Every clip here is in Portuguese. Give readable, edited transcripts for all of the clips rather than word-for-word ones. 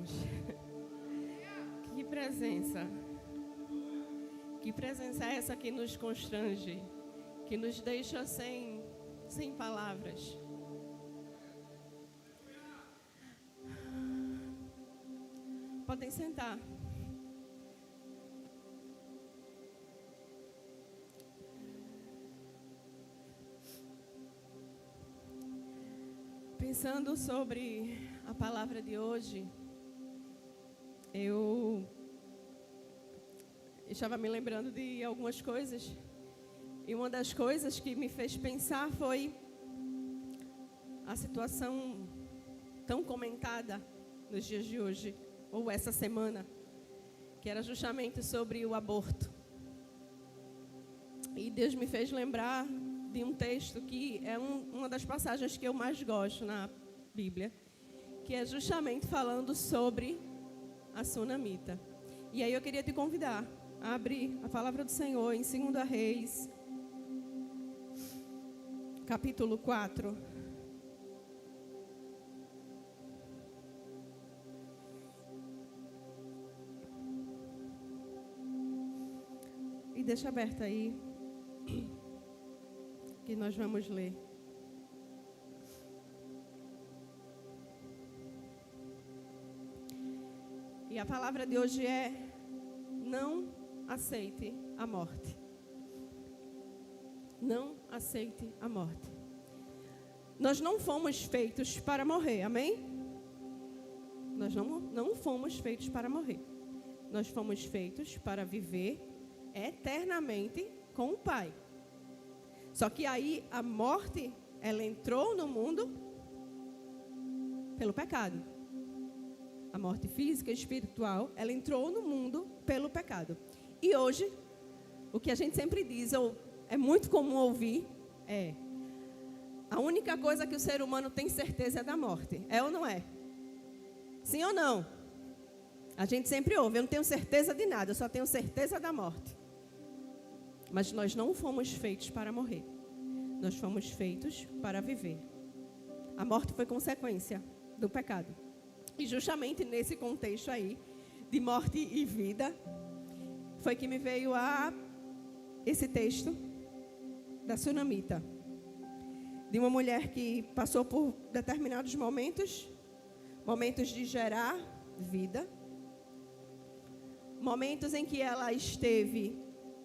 irmãos. Que presença. Que presença é essa que nos constrange, que nos deixa sem palavras. Podem sentar. Pensando sobre a palavra de hoje, eu estava me lembrando de algumas coisas. E uma das coisas que me fez pensar foi a situação tão comentada nos dias de hoje, ou essa semana, que era justamente sobre o aborto. E Deus me fez lembrar de um texto que é uma das passagens que eu mais gosto na Bíblia, que é justamente falando sobre a sunamita. E aí eu queria te convidar a abrir a palavra do Senhor em 2 Reis, capítulo 4. E deixa aberto aí, que nós vamos ler. E a palavra de hoje é: não aceite a morte. Não aceite a morte. Nós não fomos feitos para morrer, amém? Nós não fomos feitos para morrer. Nós fomos feitos para viver eternamente com o Pai. Só que aí a morte, ela entrou no mundo pelo pecado. A morte física e espiritual, ela entrou no mundo pelo pecado. E hoje, o que a gente sempre diz, ou é muito comum ouvir, é: a única coisa que o ser humano tem certeza é da morte. É ou não é? Sim ou não? A gente sempre ouve: eu não tenho certeza de nada, eu só tenho certeza da morte. Mas nós não fomos feitos para morrer. Nós fomos feitos para viver. A morte foi consequência do pecado. E justamente nesse contexto aí, de morte e vida, foi que me veio esse texto da sunamita. De uma mulher que passou por determinados momentos de gerar vida, momentos em que ela esteve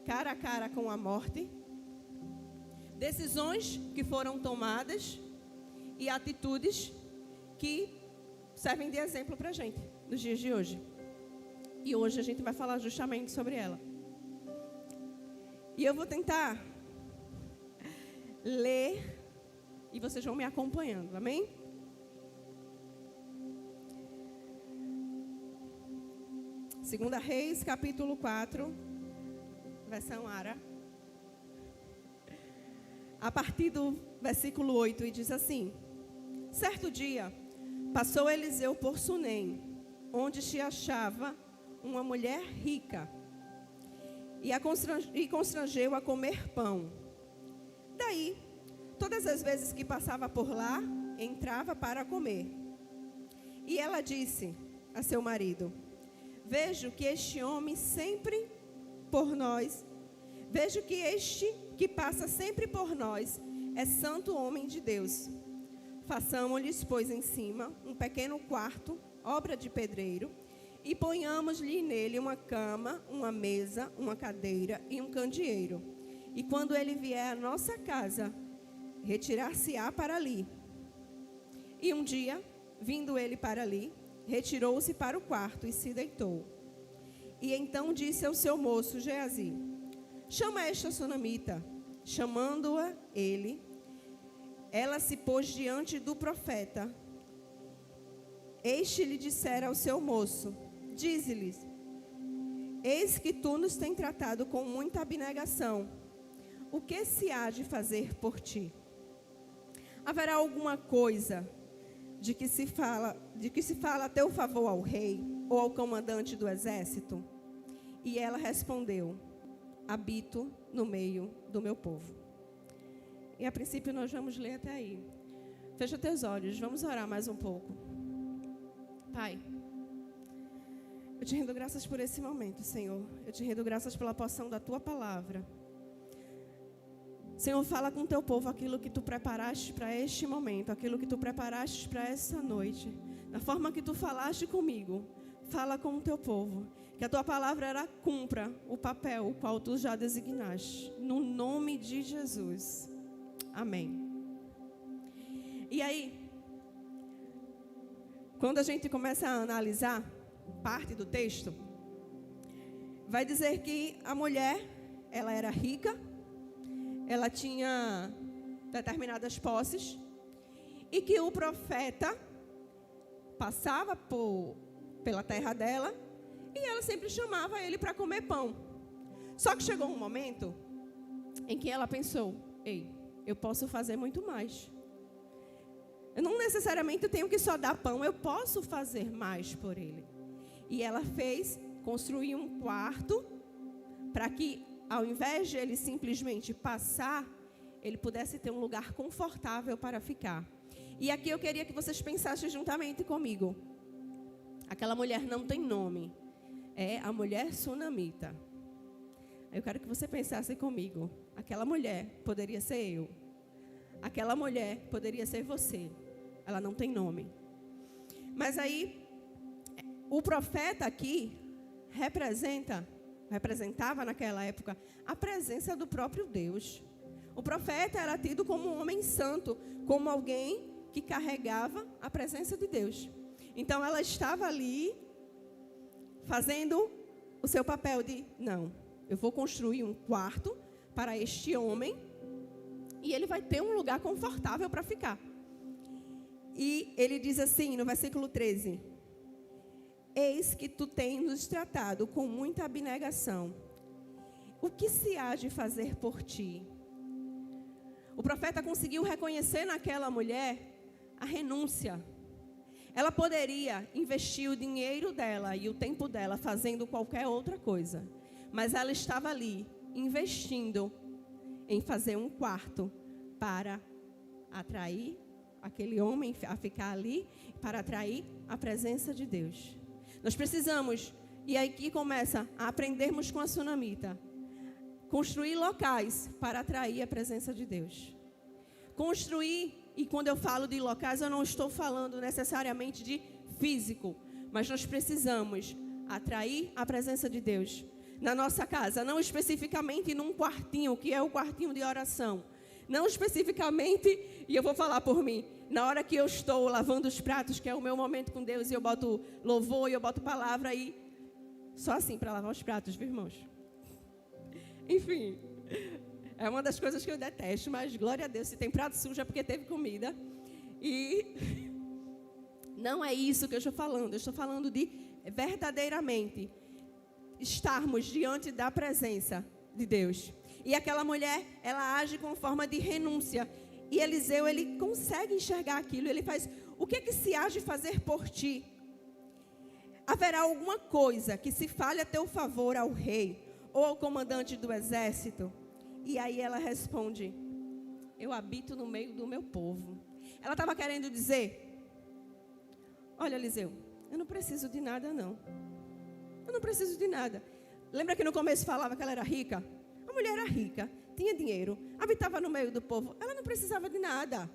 cara a cara com a morte, decisões que foram tomadas e atitudes que servem de exemplo para a gente nos dias de hoje. E hoje a gente vai falar justamente sobre ela. E eu vou tentar ler e vocês vão me acompanhando, amém? Segunda Reis, capítulo 4, versão Ara. A partir do versículo 8, e diz assim: certo dia, passou Eliseu por Sunem, onde se achava uma mulher rica, e constrangeu a comer pão. Daí, todas as vezes que passava por lá, entrava para comer. E ela disse a seu marido: vejo que este passa sempre por nós é santo homem de Deus. Façamos-lhes, pois, em cima um pequeno quarto, obra de pedreiro, e ponhamos-lhe nele uma cama, uma mesa, uma cadeira e um candeeiro. E quando ele vier à nossa casa, retirar-se-á para ali. E um dia, vindo ele para ali, retirou-se para o quarto e se deitou. E então disse ao seu moço Geazi: chama esta sunamita. Chamando-a ele, ela se pôs diante do profeta. Este lhe dissera ao seu moço: dize-lhes: eis que tu nos tens tratado com muita abnegação. O que se há de fazer por ti? Haverá alguma coisa de que se fala a teu favor ao rei ou ao comandante do exército? E ela respondeu: habito no meio do meu povo. E a princípio nós vamos ler até aí. Fecha teus olhos, vamos orar mais um pouco. Pai, Eu te rendo graças por esse momento, Senhor. Eu te rendo graças pela porção da tua palavra. Senhor, fala com o teu povo aquilo que tu preparaste para este momento, aquilo que tu preparaste para essa noite. Da forma que tu falaste comigo, fala com o teu povo. Que a tua palavra ela cumpra o papel o qual tu já designaste. No nome de Jesus. Amém. E aí, quando a gente começa a analisar parte do texto, vai dizer que a mulher, ela era rica, ela tinha determinadas posses, e que o profeta passava pela terra dela, e ela sempre chamava ele para comer pão. Só que chegou um momento em que ela pensou, ei, eu posso fazer muito mais. Eu não necessariamente tenho que só dar pão, eu posso fazer mais por ele. E ela construiu um quarto, para que ao invés de ele simplesmente passar, ele pudesse ter um lugar confortável para ficar. E aqui eu queria que vocês pensassem juntamente comigo. Aquela mulher não tem nome. É a mulher sunamita. Eu quero que você pensasse comigo. Aquela mulher poderia ser eu. Aquela mulher poderia ser você. Ela não tem nome. Mas aí, o profeta aqui representava naquela época a presença do próprio Deus. O profeta era tido como um homem santo, como alguém que carregava a presença de Deus. Então ela estava ali fazendo o seu papel de, não, eu vou construir um quarto para este homem e ele vai ter um lugar confortável para ficar. E ele diz assim no versículo 13: eis que tu tens nos tratado com muita abnegação. O que se há de fazer por ti? O profeta conseguiu reconhecer naquela mulher a renúncia. Ela poderia investir o dinheiro dela e o tempo dela fazendo qualquer outra coisa. Mas ela estava ali, investindo em fazer um quarto para atrair aquele homem a ficar ali, para atrair a presença de Deus. Nós precisamos, e aqui começa a aprendermos com a sunamita, construir locais para atrair a presença de Deus. Construir, e quando eu falo de locais, eu não estou falando necessariamente de físico, mas nós precisamos atrair a presença de Deus na nossa casa, não especificamente num quartinho, que é o quartinho de oração. Não especificamente, e eu vou falar por mim, na hora que eu estou lavando os pratos, que é o meu momento com Deus, e eu boto louvor, e eu boto palavra aí, só assim para lavar os pratos, viu, irmãos? Enfim, é uma das coisas que eu detesto, mas glória a Deus, se tem prato sujo é porque teve comida. E não é isso que eu estou falando de verdadeiramente estarmos diante da presença de Deus. E aquela mulher, ela age com forma de renúncia. E Eliseu, ele consegue enxergar aquilo. Ele faz, o que é que se há de fazer por ti? Haverá alguma coisa que se fale a teu favor ao rei ou ao comandante do exército? E aí ela responde, eu habito no meio do meu povo. Ela estava querendo dizer, olha Eliseu, eu não preciso de nada não. Eu não preciso de nada. Lembra que no começo falava que ela era rica? A mulher era rica, tinha dinheiro, habitava no meio do povo. Ela não precisava de nada.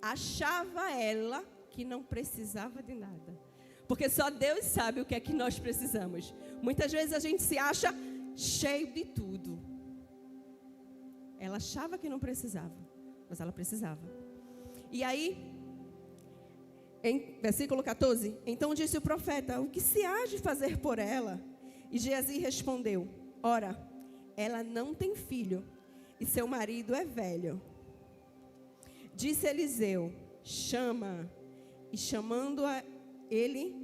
Achava ela que não precisava de nada. Porque só Deus sabe o que é que nós precisamos. Muitas vezes a gente se acha cheio de tudo. Ela achava que não precisava, mas ela precisava. E aí, em versículo 14, então disse o profeta, o que se há de fazer por ela? E Geazi respondeu, ora, ela não tem filho e seu marido é velho. Disse Eliseu, chama. E chamando a ele,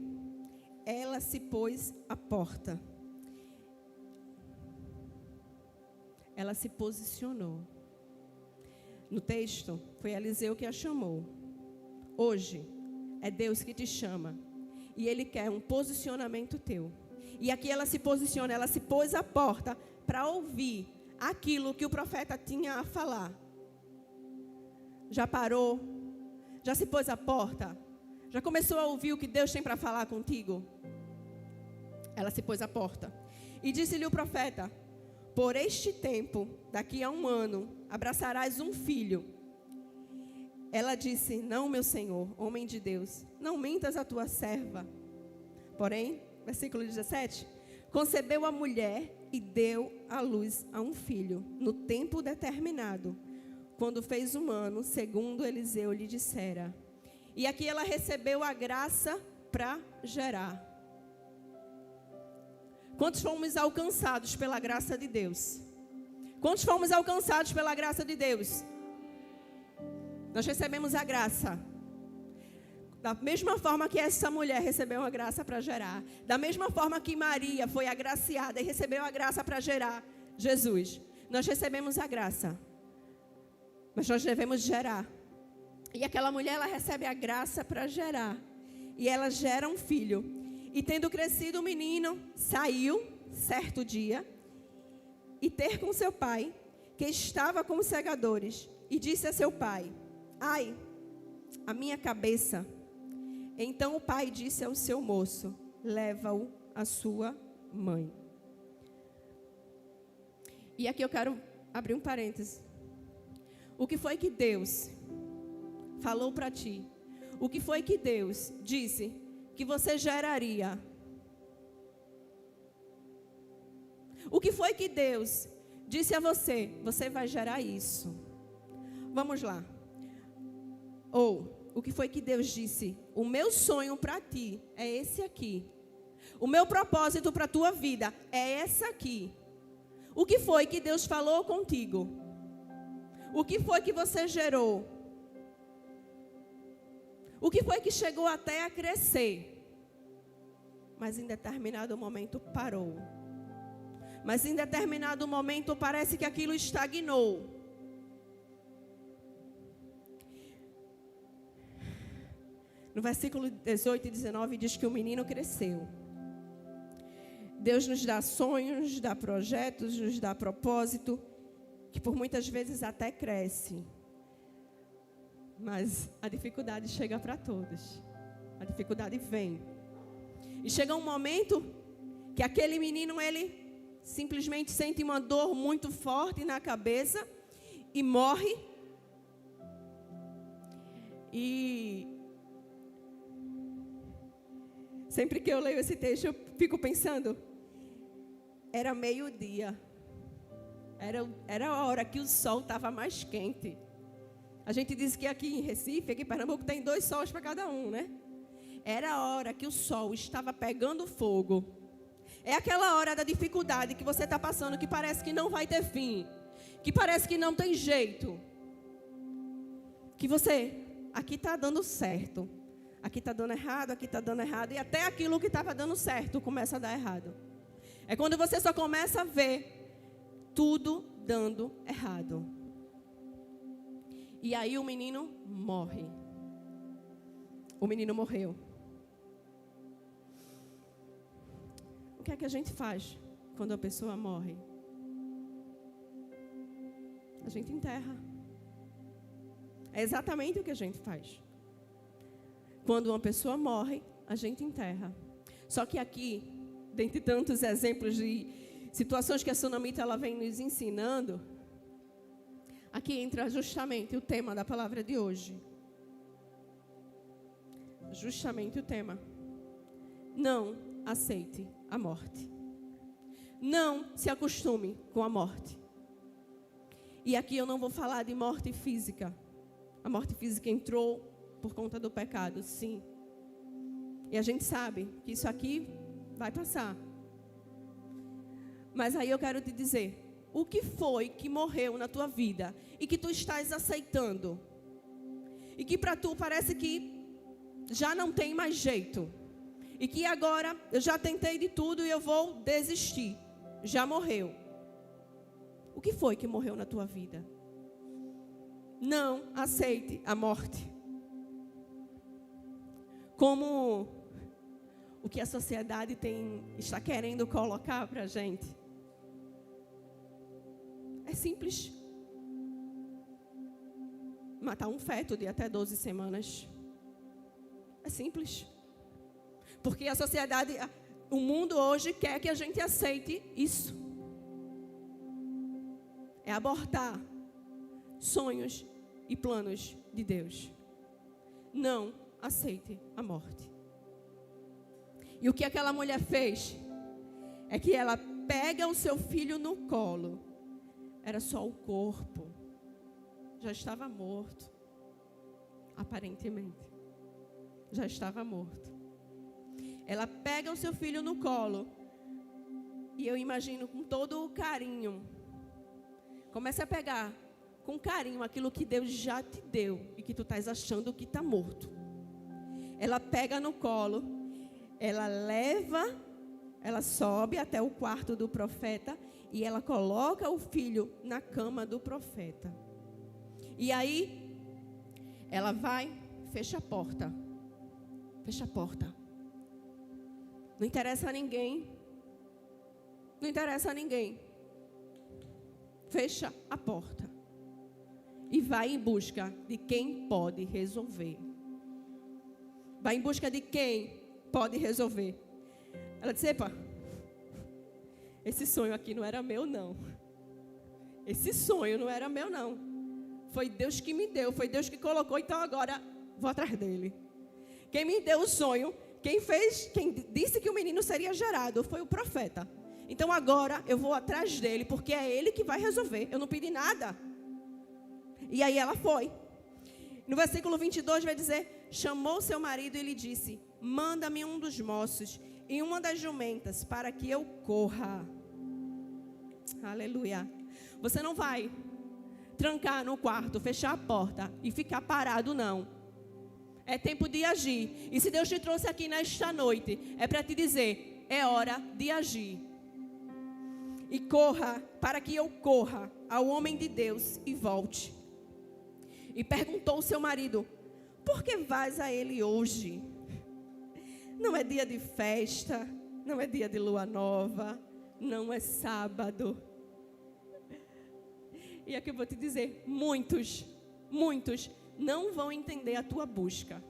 ela se pôs à porta. Ela se posicionou. No texto, foi Eliseu que a chamou. Hoje, é Deus que te chama. E Ele quer um posicionamento teu. E aqui ela se posiciona, ela se pôs à porta para ouvir aquilo que o profeta tinha a falar. Já parou? Já se pôs à porta? Já começou a ouvir o que Deus tem para falar contigo? Ela se pôs à porta. E disse-lhe o profeta: por este tempo, daqui a 1 ano, abraçarás um filho. Ela disse: não, meu senhor, homem de Deus, não mintas a tua serva. Porém, versículo 17, concebeu a mulher e deu à luz a um filho, no tempo determinado, quando fez 1 ano, segundo Eliseu lhe dissera. E aqui ela recebeu a graça para gerar. Quantos fomos alcançados pela graça de Deus? Quantos fomos alcançados pela graça de Deus? Nós recebemos a graça. Da mesma forma que essa mulher recebeu a graça para gerar. Da mesma forma que Maria foi agraciada e recebeu a graça para gerar Jesus. Nós recebemos a graça. Mas nós devemos gerar. E aquela mulher, ela recebe a graça para gerar. E ela gera um filho. E tendo crescido o menino, saiu, certo dia, e ter com seu pai, que estava com os segadores, e disse a seu pai: ai, a minha cabeça. Então o pai disse ao seu moço: leva-o à sua mãe. E aqui eu quero abrir um parêntese. O que foi que Deus falou para ti? O que foi que Deus disse que você geraria? O que foi que Deus disse a você? Você vai gerar isso. Vamos lá. Ou, o que foi que Deus disse? O meu sonho para ti é esse aqui. O meu propósito para a tua vida é essa aqui. O que foi que Deus falou contigo? O que foi que você gerou? O que foi que chegou até a crescer? Mas em determinado momento parou. Mas em determinado momento parece que aquilo estagnou. No versículo 18 e 19 diz que o menino cresceu. Deus nos dá sonhos, nos dá projetos, nos dá propósito, que por muitas vezes até cresce. Mas a dificuldade chega para todos. A dificuldade vem. E chega um momento que aquele menino, ele simplesmente sente uma dor muito forte na cabeça e morre. E sempre que eu leio esse texto, eu fico pensando, era meio-dia. Era a hora que o sol estava mais quente. A gente diz que aqui em Recife, aqui em Pernambuco, tem 2 sols para cada um, né? Era a hora que o sol estava pegando fogo. É aquela hora da dificuldade que você está passando, que parece que não vai ter fim. Que parece que não tem jeito. Que você, aqui está dando certo. Aqui está dando errado, aqui está dando errado. E até aquilo que estava dando certo começa a dar errado. É quando você só começa a ver tudo dando errado. E aí o menino morre. O menino morreu. O que é que a gente faz quando a pessoa morre? A gente enterra. É exatamente o que a gente faz. Quando uma pessoa morre, a gente enterra. Só que aqui, dentre tantos exemplos de situações que a Sunamita ela vem nos ensinando, aqui entra justamente o tema da palavra de hoje. Justamente o tema. Não aceite a morte. Não se acostume com a morte. E aqui eu não vou falar de morte física. A morte física entrou por conta do pecado, sim. E a gente sabe que isso aqui vai passar. Mas aí eu quero te dizer, o que foi que morreu na tua vida e que tu estás aceitando? E que para tu parece que já não tem mais jeito. E que agora eu já tentei de tudo e eu vou desistir. Já morreu. O que foi que morreu na tua vida? Não aceite a morte. Como o que a sociedade está querendo colocar para a gente. É simples. Matar um feto de até 12 semanas. É simples. Porque a sociedade O mundo hoje quer que a gente aceite isso. É abortar sonhos e planos de Deus. Não aceite a morte. E o que aquela mulher fez é que ela pega o seu filho no colo. Era só o corpo. Já estava morto. Aparentemente. Já estava morto. Ela pega o seu filho no colo. E eu imagino com todo o carinho. Comece a pegar com carinho aquilo que Deus já te deu e que tu estás achando que está morto. Ela pega no colo, ela leva, ela sobe até o quarto do profeta e ela coloca o filho na cama do profeta. E aí, ela vai, fecha a porta. Fecha a porta. Não interessa a ninguém. Não interessa a ninguém. Fecha a porta. E vai em busca de quem pode resolver. Vai em busca de quem pode resolver. Ela disse, epa, esse sonho aqui não era meu não. Esse sonho não era meu não. Foi Deus que me deu, foi Deus que colocou, então agora vou atrás dele. Quem me deu o sonho, quem disse que o menino seria gerado foi o profeta. Então agora eu vou atrás dele, porque é ele que vai resolver. Eu não pedi nada. E aí ela foi. No versículo 22 vai dizer, chamou seu marido e lhe disse, manda-me um dos moços e uma das jumentas para que eu corra. Aleluia. Você não vai trancar no quarto, fechar a porta e ficar parado, não. É tempo de agir. E se Deus te trouxe aqui nesta noite, é para te dizer, é hora de agir. E corra, para que eu corra ao homem de Deus e volte. E perguntou ao seu marido, por que vais a ele hoje? Não é dia de festa, não é dia de lua nova, não é sábado. E aqui eu vou te dizer, muitos não vão entender a tua busca.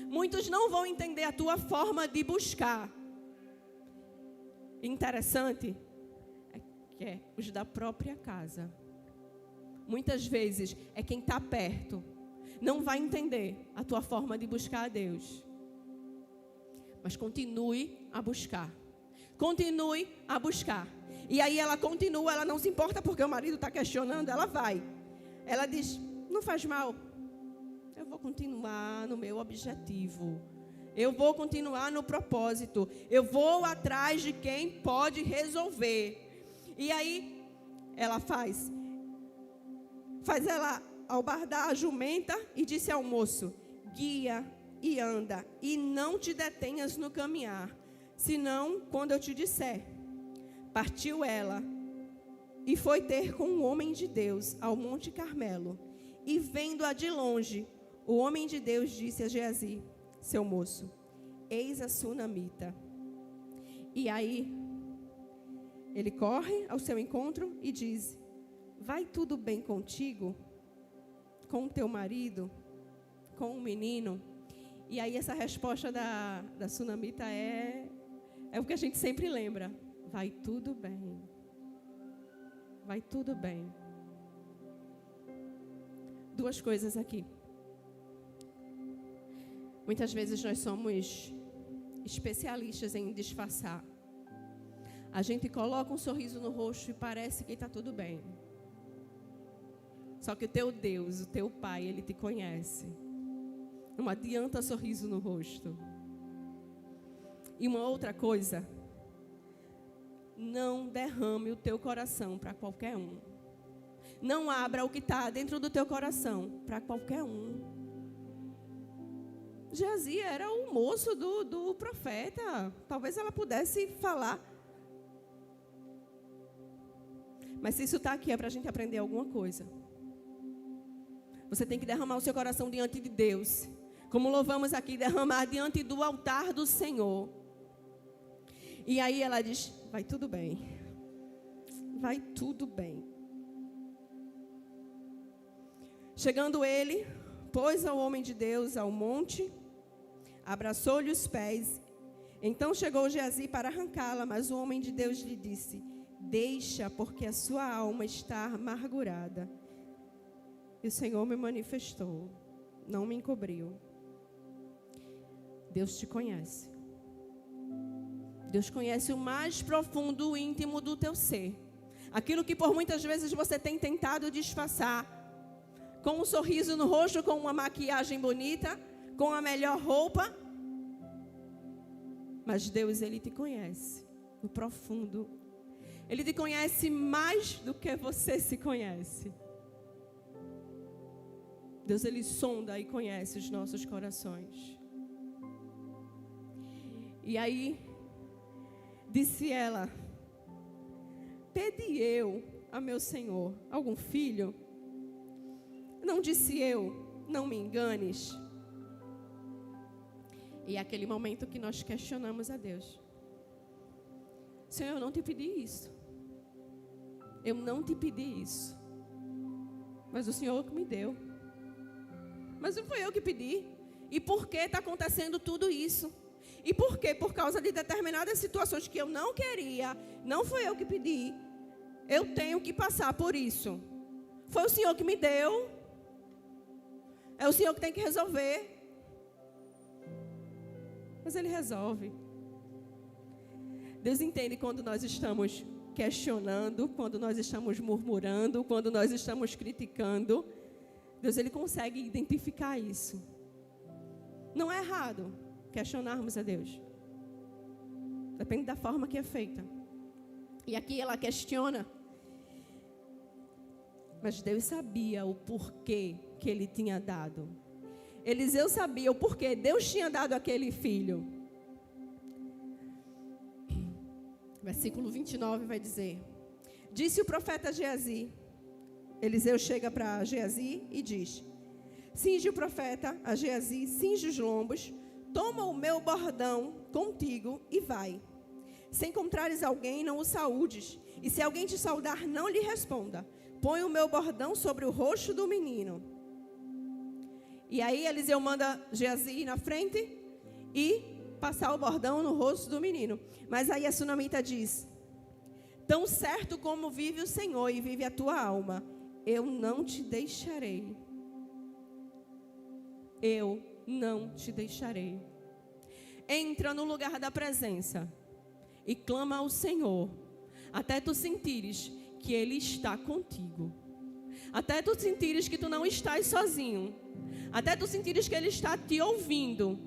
Muitos não vão entender a tua forma de buscar. Interessante é que é os da própria casa. Muitas vezes é quem está perto. Não vai entender a tua forma de buscar a Deus. Mas continue a buscar. Continue a buscar. E aí ela continua, ela não se importa porque o marido está questionando, ela vai. Ela diz, não faz mal. Eu vou continuar no meu objetivo. Eu vou continuar no propósito. Eu vou atrás de quem pode resolver. E aí ela faz ela albardar a jumenta e disse ao moço, guia e anda e não te detenhas no caminhar, senão quando eu te disser. Partiu ela e foi ter com o homem de Deus ao Monte Carmelo. E vendo-a de longe, o homem de Deus disse a Geazi, seu moço, eis a sunamita. E aí, ele corre ao seu encontro e diz, vai tudo bem contigo? Com o teu marido? Com o menino? E aí essa resposta da sunamita é o que a gente sempre lembra. Vai tudo bem. Vai tudo bem. Duas coisas aqui. Muitas vezes nós somos especialistas em disfarçar. A gente coloca um sorriso no rosto e parece que está tudo bem. Só que o teu Deus, o teu Pai, Ele te conhece. Não adianta sorriso no rosto. E uma outra coisa, não derrame o teu coração para qualquer um. Não abra o que está dentro do teu coração para qualquer um. Geazi era o moço do profeta. Talvez ela pudesse falar. Mas se isso está aqui é para a gente aprender alguma coisa. Você tem que derramar o seu coração diante de Deus. Como louvamos aqui, derramar diante do altar do Senhor. E aí ela diz, vai tudo bem. Vai tudo bem. Chegando ele, pôs ao homem de Deus ao monte, abraçou-lhe os pés, Então chegou Geazi para arrancá-la, mas o homem de Deus lhe disse: deixa, porque a sua alma está amargurada. E o Senhor me manifestou, não me encobriu. Deus te conhece. Deus conhece o mais profundo, o íntimo do teu ser. Aquilo que por muitas vezes você tem tentado disfarçar, com um sorriso no rosto, com uma maquiagem bonita, com a melhor roupa. Mas Deus, Ele te conhece no profundo. Ele te conhece mais do que você se conhece. Deus, Ele sonda e conhece os nossos corações. E aí, disse ela: pedi eu a meu Senhor algum filho? Não disse eu, não me enganes. E é aquele momento que nós questionamos a Deus. Senhor, eu não te pedi isso. Eu não te pedi isso. Mas o Senhor que me deu. Mas não foi eu que pedi. E por que está acontecendo tudo isso? E por que? Por causa de determinadas situações que eu não queria. Não foi eu que pedi. Eu tenho que passar por isso. Foi o Senhor que me deu. É o Senhor que tem que resolver. Mas Ele resolve. Deus entende quando nós estamos questionando, quando nós estamos murmurando, quando nós estamos criticando. Deus, Ele consegue identificar isso. Não é errado questionarmos a Deus. Depende da forma que é feita. E aqui ela questiona. Mas Deus sabia o porquê que Ele tinha dado. Eliseu sabia o porquê Deus tinha dado aquele filho. Versículo 29 vai dizer: disse o profeta Geazi. Eliseu chega para Geazi e diz: cinge o profeta a Geazi, cinge os lombos, toma o meu bordão contigo e vai. Se encontrares alguém, não o saúdes, e se alguém te saudar, não lhe responda. Põe o meu bordão sobre o rosto do menino. E aí Eliseu manda Geazi ir na frente e passar o bordão no rosto do menino. Mas aí a sunamita diz: tão certo como vive o Senhor e vive a tua alma, eu não te deixarei. Eu não te deixarei. Entra no lugar da presença e clama ao Senhor, até tu sentires que Ele está contigo. Até tu sentires que tu não estás sozinho. Até tu sentires que Ele está te ouvindo.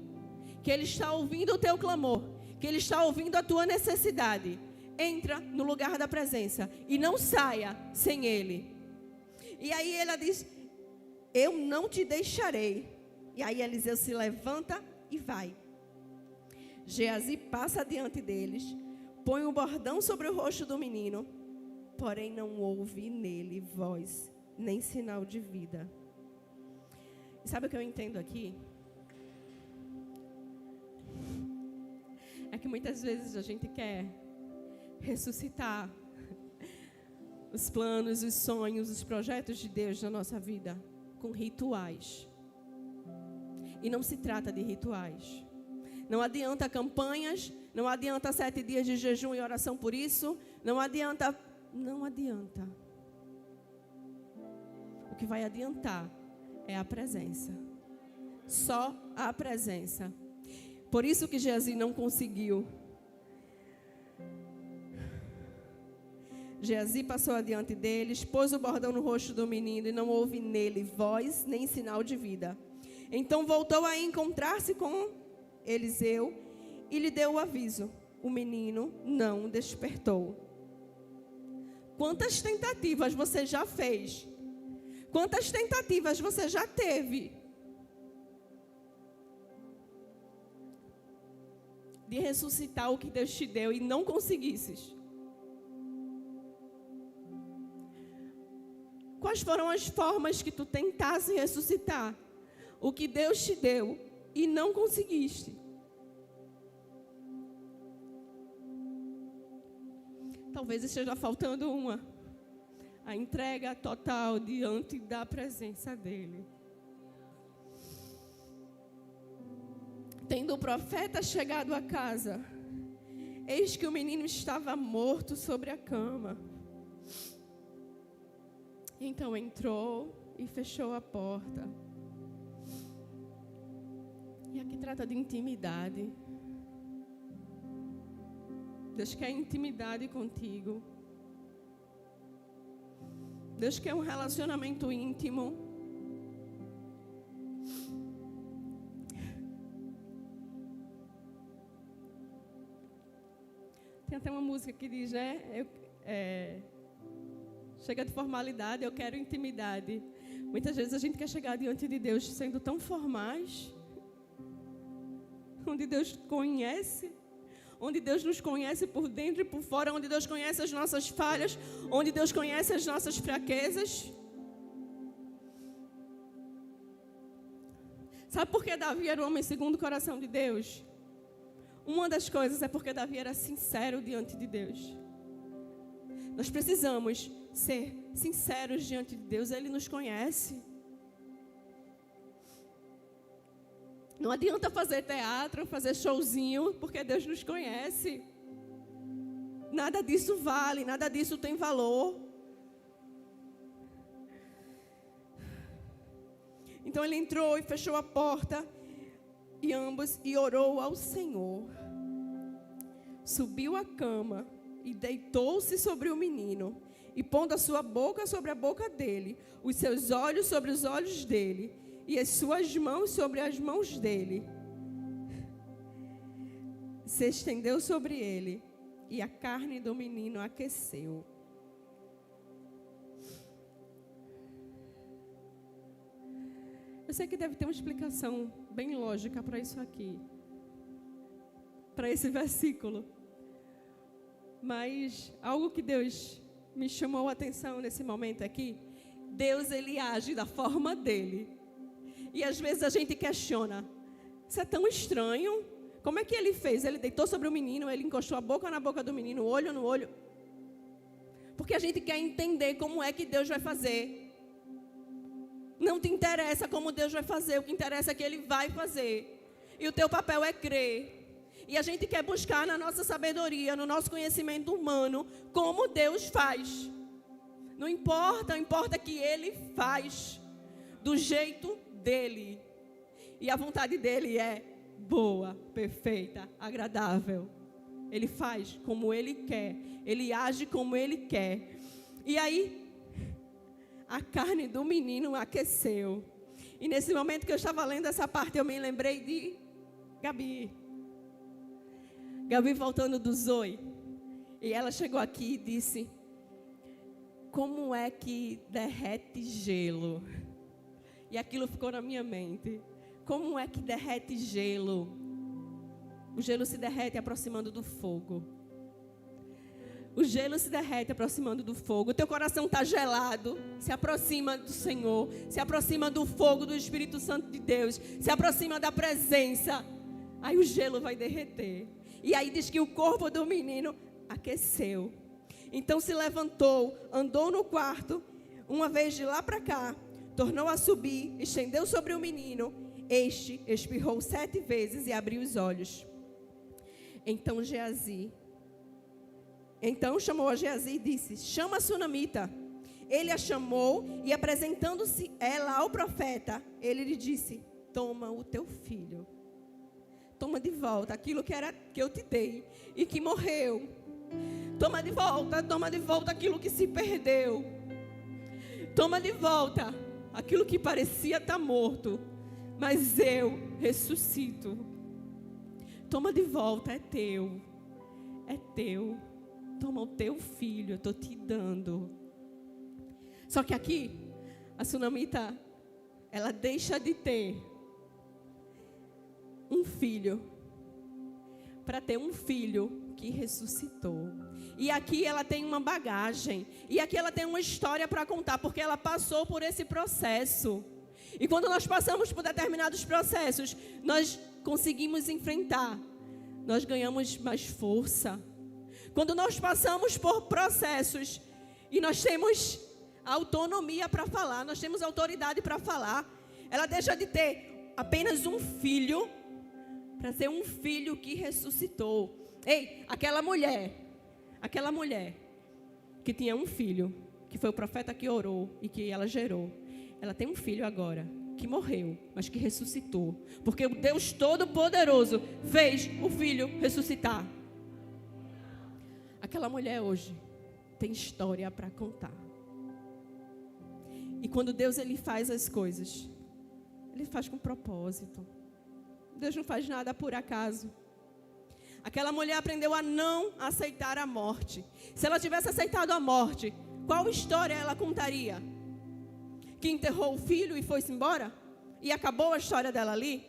Que Ele está ouvindo o teu clamor. Que Ele está ouvindo a tua necessidade. Entra no lugar da presença e não saia sem Ele. E aí ela diz: eu não te deixarei. E aí Eliseu se levanta e vai. Geazi passa diante deles, põe o bordão sobre o rosto do menino, porém não houve nele voz, nem sinal de vida. E sabe o que eu entendo aqui? É que muitas vezes a gente quer ressuscitar os planos, os sonhos, os projetos de Deus na nossa vida com rituais. E não se trata de rituais. Não adianta campanhas, não adianta 7 dias de jejum e oração por isso, não adianta. O que vai adiantar é a presença. Só a presença. Por isso que Geazi não conseguiu. Geazi passou adiante deles, pôs o bordão no rosto do menino e não houve nele voz nem sinal de vida. Então voltou a encontrar-se com Eliseu e lhe deu o aviso: o menino não despertou. Quantas tentativas você já fez? Quantas tentativas você já teve de ressuscitar o que Deus te deu e não conseguisses? Quais foram as formas que tu tentasse ressuscitar o que Deus te deu e não conseguiste? Talvez esteja faltando uma: a entrega total diante da presença dEle. Tem tendo o profeta chegado à casa, eis que o menino estava morto sobre a cama. Então entrou e fechou a porta. E aqui trata de intimidade. Deus quer intimidade contigo. Deus quer um relacionamento íntimo. Tem até uma música que diz, né? Chega de formalidade, eu quero intimidade. Muitas vezes a gente quer chegar diante de Deus sendo tão formais, onde Deus conhece, onde Deus nos conhece por dentro e por fora, onde Deus conhece as nossas falhas, onde Deus conhece as nossas fraquezas. Sabe por que Davi era o homem segundo o coração de Deus? Uma das coisas é porque Davi era sincero diante de Deus. Nós precisamos ser sinceros diante de Deus, Ele nos conhece. Não adianta fazer teatro, fazer showzinho, porque Deus nos conhece. Nada disso vale, nada disso tem valor. Então ele entrou e fechou a porta e orou ao Senhor. Subiu à cama e deitou-se sobre o menino, e pondo a sua boca sobre a boca dele, os seus olhos sobre os olhos dele, e as suas mãos sobre as mãos dele, se estendeu sobre ele, e a carne do menino aqueceu. Eu sei que deve ter uma explicação bem lógica para isso aqui, para esse versículo. Mas algo que Deus me chamou a atenção nesse momento aqui, Deus, Ele age da forma dele. E às vezes a gente questiona, isso é tão estranho, como é que Ele fez? Ele deitou sobre o menino, Ele encostou a boca na boca do menino, o olho no olho. Porque a gente quer entender como é que Deus vai fazer. Não te interessa como Deus vai fazer, o que interessa é que Ele vai fazer. E o teu papel é crer. E a gente quer buscar na nossa sabedoria, no nosso conhecimento humano, como Deus faz. Não importa, importa que Ele faz do jeito dEle. E a vontade dEle é boa, perfeita, agradável. Ele faz como Ele quer, Ele age como Ele quer. E aí, a carne do menino aqueceu. E nesse momento que eu estava lendo essa parte, eu me lembrei de Gabi. Gabi voltando do Zoe. E ela chegou aqui e disse, como é que derrete gelo? E aquilo ficou na minha mente. Como é que derrete gelo? O gelo se derrete aproximando do fogo. O gelo se derrete aproximando do fogo. O teu coração está gelado. Se aproxima do Senhor. Se aproxima do fogo do Espírito Santo de Deus. Se aproxima da presença. Aí o gelo vai derreter. E aí diz que o corpo do menino aqueceu. Então se levantou, andou no quarto, uma vez de lá para cá, tornou a subir, estendeu sobre o menino. Este espirrou 7 vezes e abriu os olhos. Então chamou a Geazi e disse, chama a sunamita. Ele a chamou e apresentando-se ela ao profeta, ele lhe disse, toma o teu filho. Toma de volta aquilo que eu te dei e que morreu. Toma de volta aquilo que se perdeu. Toma de volta aquilo que parecia estar morto, mas eu ressuscito. Toma de volta, é teu. É teu. Toma o teu filho, eu estou te dando. Só que aqui, a sunamita, ela deixa de ter um filho para ter um filho que ressuscitou. E aqui ela tem uma bagagem. E aqui ela tem uma história para contar, porque ela passou por esse processo. E quando nós passamos por determinados processos, nós conseguimos enfrentar. Nós ganhamos mais força. Quando nós passamos por processos e nós temos autonomia para falar, nós temos autoridade para falar, ela deixa de ter apenas um filho para ser um filho que ressuscitou. Ei, aquela mulher que tinha um filho, que foi o profeta que orou e que ela gerou, ela tem um filho agora, que morreu, mas que ressuscitou, porque o Deus Todo-Poderoso fez o filho ressuscitar. Aquela mulher hoje tem história para contar. E quando Deus ele faz as coisas, ele faz com propósito. Deus não faz nada por acaso. Aquela mulher aprendeu a não aceitar a morte. Se ela tivesse aceitado a morte, qual história ela contaria? Que enterrou o filho e foi-se embora? E acabou a história dela ali?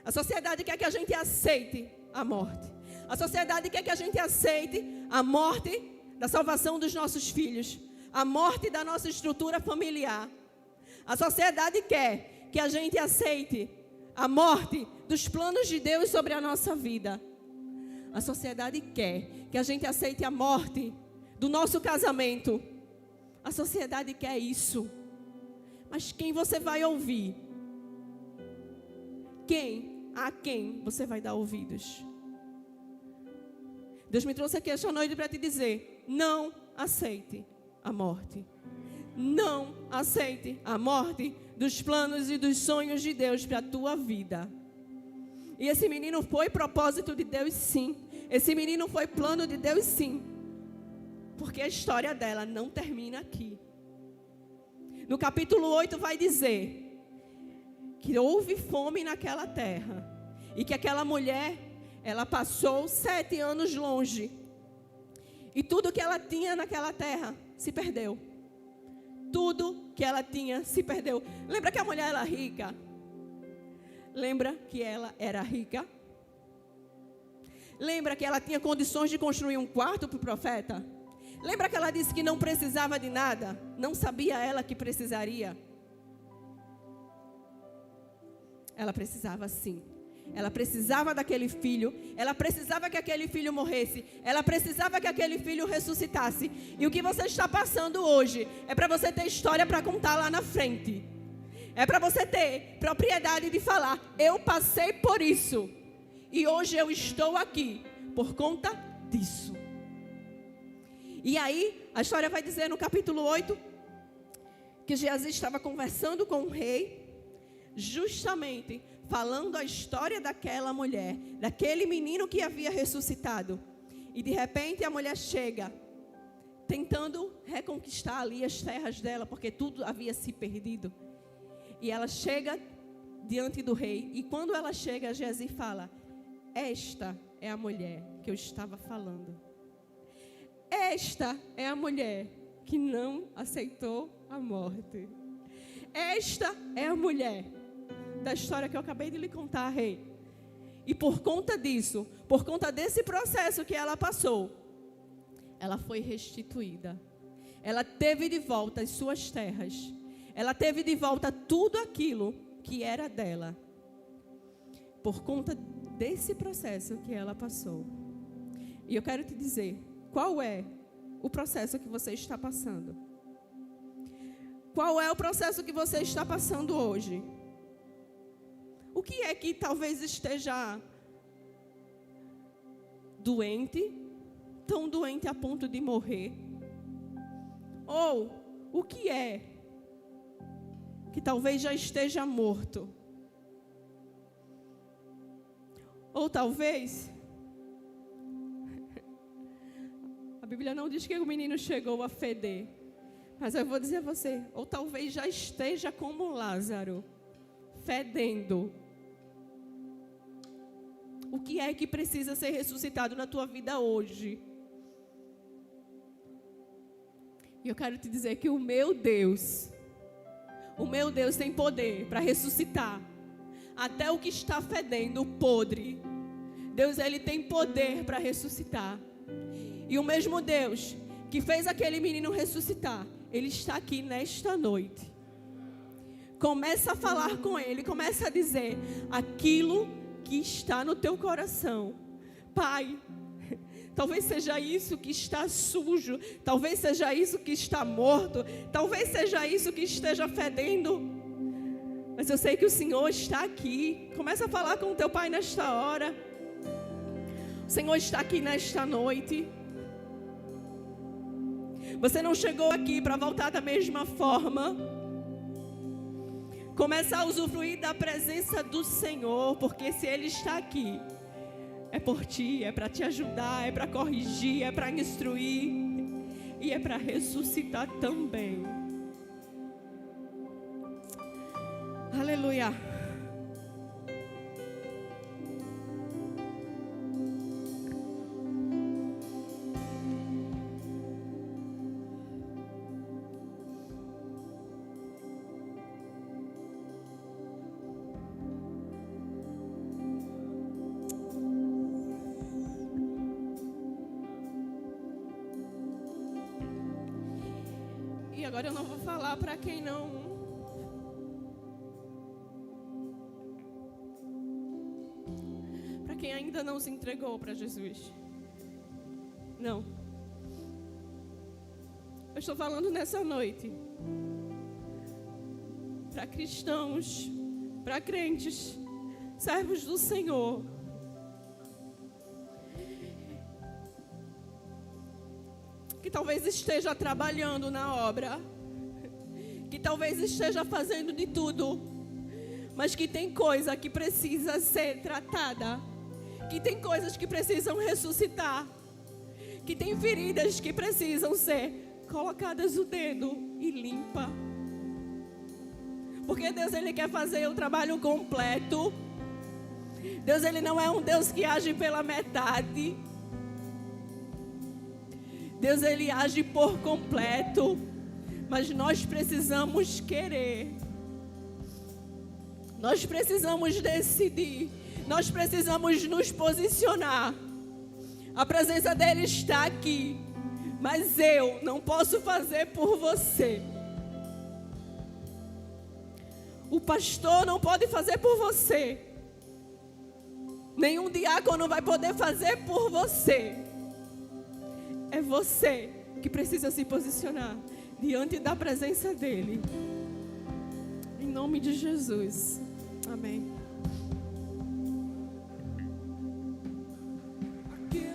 A sociedade quer que a gente aceite a morte. A sociedade quer que a gente aceite a morte da salvação dos nossos filhos, a morte da nossa estrutura familiar. A sociedade quer que a gente aceite a morte dos planos de Deus sobre a nossa vida. A sociedade quer que a gente aceite a morte do nosso casamento. A sociedade quer isso. Mas quem você vai ouvir? A quem você vai dar ouvidos? Deus me trouxe aqui esta noite para te dizer: não aceite a morte. Não aceite a morte dos planos e dos sonhos de Deus para a tua vida. E esse menino foi propósito de Deus, sim. Esse menino foi plano de Deus, sim. Porque a história dela não termina aqui. No capítulo 8 vai dizer que houve fome naquela terra. E que aquela mulher, ela passou 7 anos longe. E tudo que ela tinha naquela terra se perdeu. Tudo que ela tinha se perdeu. Lembra que a mulher era rica? Lembra que ela era rica? Lembra que ela tinha condições de construir um quarto para o profeta? Lembra que ela disse que não precisava de nada? Não sabia ela que precisaria? Ela precisava sim. Ela precisava daquele filho. Ela precisava que aquele filho morresse. Ela precisava que aquele filho ressuscitasse. E o que você está passando hoje é para você ter história para contar lá na frente. É para você ter propriedade de falar: eu passei por isso. E hoje eu estou aqui por conta disso. E aí, a história vai dizer no capítulo 8 que Geazi estava conversando com o rei, justamente falando a história daquela mulher, daquele menino que havia ressuscitado. E de repente a mulher chega, tentando reconquistar ali as terras dela, porque tudo havia se perdido. E ela chega diante do rei, e quando ela chega, Geazi fala: esta é a mulher que eu estava falando. Esta é a mulher que não aceitou a morte. Esta é a mulher da história que eu acabei de lhe contar, rei. E por conta disso, por conta desse processo que ela passou, ela foi restituída. Ela teve de volta as suas terras. Ela teve de volta tudo aquilo que era dela. Por conta desse processo que ela passou. E eu quero te dizer, qual é o processo que você está passando? Qual é o processo que você está passando hoje? O que é que talvez esteja doente, tão doente a ponto de morrer? Ou o que é que talvez já esteja morto? Ou talvez, a Bíblia não diz que o menino chegou a feder, mas eu vou dizer a você, ou talvez já esteja como Lázaro, fedendo. O que é que precisa ser ressuscitado na tua vida hoje? E eu quero te dizer que o meu Deus tem poder para ressuscitar até o que está fedendo, podre. Deus, ele tem poder para ressuscitar. E o mesmo Deus que fez aquele menino ressuscitar, ele está aqui nesta noite. Começa a falar com ele, começa a dizer aquilo que está no teu coração. Pai, talvez seja isso que está sujo, talvez seja isso que está morto, talvez seja isso que esteja fedendo. Mas eu sei que o Senhor está aqui. Começa a falar com o teu pai nesta hora. O Senhor está aqui nesta noite. Você não chegou aqui para voltar da mesma forma. Começa a usufruir da presença do Senhor, porque se Ele está aqui, é por ti, é para te ajudar, é para corrigir, é para instruir e é para ressuscitar também. Aleluia. E agora eu não vou falar para quem não... Quem ainda não se entregou para Jesus. Não. Eu estou falando nessa noite para cristãos, para crentes, servos do Senhor, que talvez esteja trabalhando na obra, que talvez esteja fazendo de tudo, mas que tem coisa que precisa ser tratada, que tem coisas que precisam ressuscitar, que tem feridas que precisam ser colocadas o dedo e limpa. Porque Deus, Ele quer fazer o trabalho completo. Deus, Ele não é um Deus que age pela metade. Deus, Ele age por completo. Mas nós precisamos querer. Nós precisamos decidir. Nós precisamos nos posicionar. A presença dele está aqui. Mas eu não posso fazer por você. O pastor não pode fazer por você. Nenhum diácono vai poder fazer por você. É você que precisa se posicionar diante da presença dele. Em nome de Jesus. Amém.